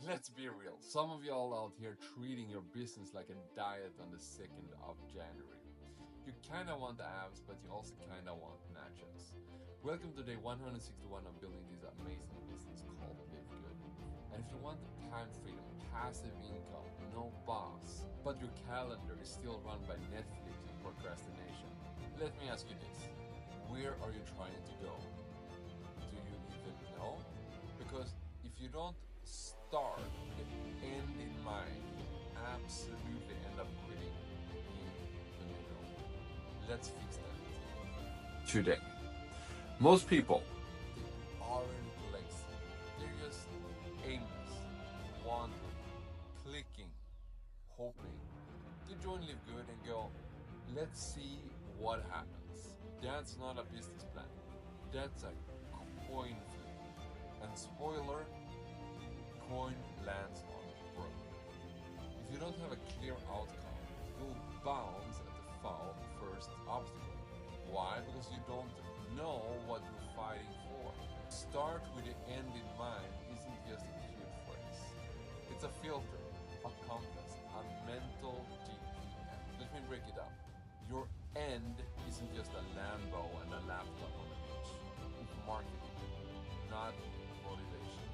Let's be real. Some of y'all out here treating your business like a diet on the 2nd of January. You kinda want abs, but you also kinda want nachos. Welcome to day 161 of building this amazing business called LiveGood. And if you want time freedom, passive income, no boss, but your calendar is still run by Netflix and procrastination, let me ask you this. Where are you trying to go? Do you even know? Because if you don't start with the end in mind, you absolutely end up quitting in the middle. Let's fix that today. Most people, they aren't lazy. They're just aimless, wandering, clicking, hoping. They join LiveGood and go, let's see what happens. That's not a business plan. That's a coin flip. And spoiler, coin lands on broke. If you don't have a clear outcome, you'll bounce at the first obstacle. Why? Because you don't know what you're fighting for. Start with the end in mind isn't just a cute phrase. It's a filter, a compass, a mental GPS. Let me break it down. Your end isn't just a Lambo and a laptop on the beach. It's marketing, not motivation.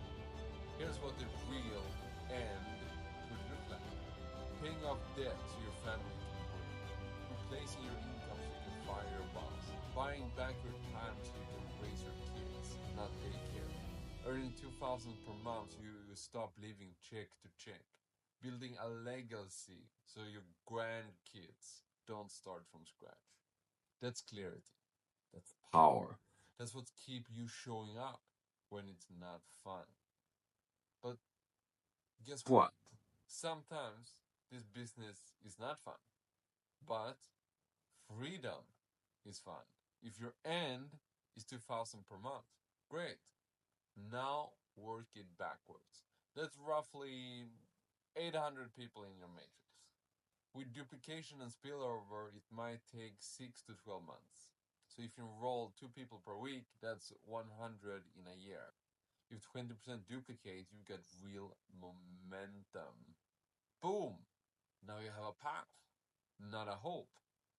Here's what the real end could look like. Paying off debt so your family can breathe. Replacing your income so you can fire your boss. Buying back your time so you can raise your kids, not daycare. Earning $2,000 per month so you stop living check to check. Building a legacy so your grandkids don't start from scratch. That's clarity. That's power. That's what keeps you showing up when it's not fun. But guess what? Sometimes this business is not fun, but freedom is fun. If your end is 2,000 per month, great. Now work it backwards. That's roughly 800 people in your matrix. With duplication and spillover, it might take 6 to 12 months. So if you enroll 2 people per week, that's 100 in a year. If 20% duplicate, you get real momentum. Boom! Now you have a path, not a hope.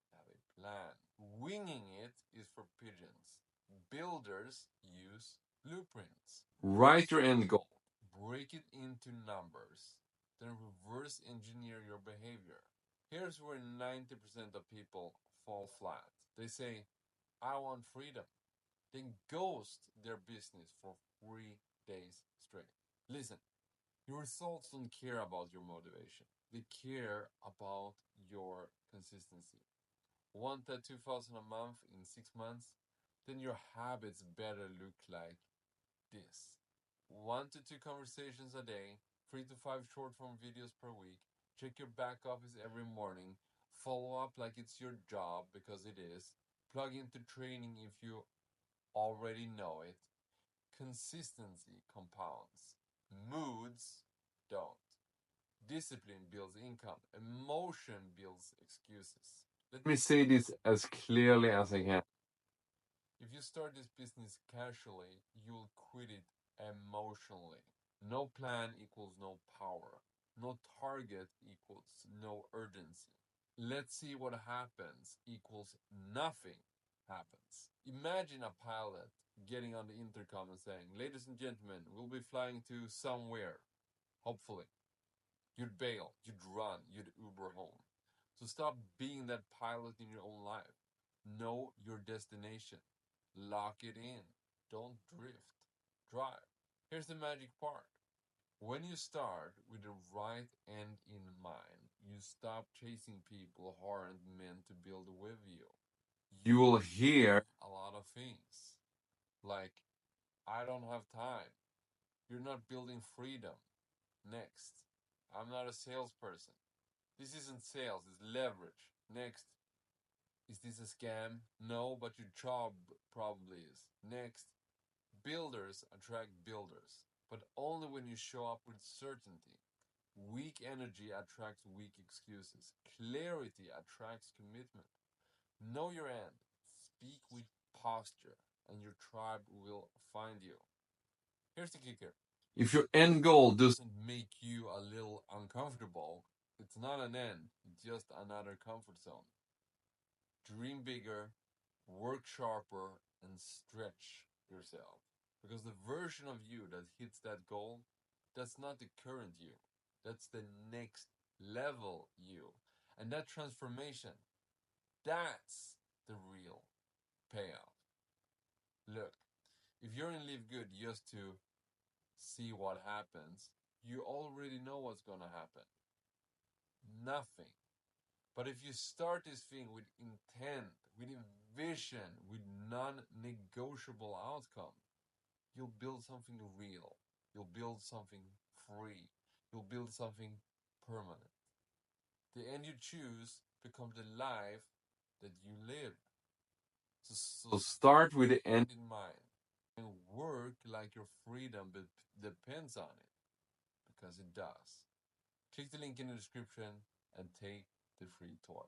You have a plan. Winging it is for pigeons. Builders use blueprints. Write your end goal. Break it into numbers. Then reverse engineer your behavior. Here's where 90% of people fall flat. They say, I want freedom. Then ghost their business for 3 days straight. Listen, your results don't care about your motivation. They care about your consistency. Want that 2,000 a month in 6 months? Then your habits better look like this. 1 to 2 conversations a day, 3 to 5 short form videos per week, check your back office every morning, follow up like it's your job because it is, plug into training if you already know it. Consistency compounds. Moods don't. Discipline builds income. Emotion builds excuses. Let me say this as clearly as I can. If you start this business casually, you'll quit it emotionally. No plan equals no power. No target equals no urgency. Let's see what happens equals nothing happens. Imagine a pilot getting on the intercom and saying, ladies and gentlemen, we'll be flying to somewhere. Hopefully. You'd bail, you'd run, you'd Uber home. So stop being that pilot in your own life. Know your destination. Lock it in. Don't drift. Drive. Here's the magic part. When you start with the right end in mind, you stop chasing people who aren't meant to build with you. You will hear a lot of things like, I don't have time. You're not building freedom. Next, I'm not a salesperson. This isn't sales, it's leverage. Next, is this a scam? No, but your job probably is. Next, builders attract builders, but only when you show up with certainty. Weak energy attracts weak excuses. Clarity attracts commitment. Know your end. Speak with posture, and your tribe will find you. Here's the kicker. If your end goal doesn't make you a little uncomfortable, it's not an end, it's just another comfort zone. Dream bigger, work sharper, and stretch yourself. Because the version of you that hits that goal, that's not the current you. That's the next level you. And that transformation, that's the real payoff. Look, if you're in Live Good just to see what happens, you already know what's gonna happen. Nothing. But if you start this thing with intent, with vision, with non-negotiable outcome, you'll build something real. You'll build something free. You'll build something permanent. The end you choose becomes the life that you live. So start with the end in mind and work like your freedom depends on it, because it does. Click the link in the description and take the free tour.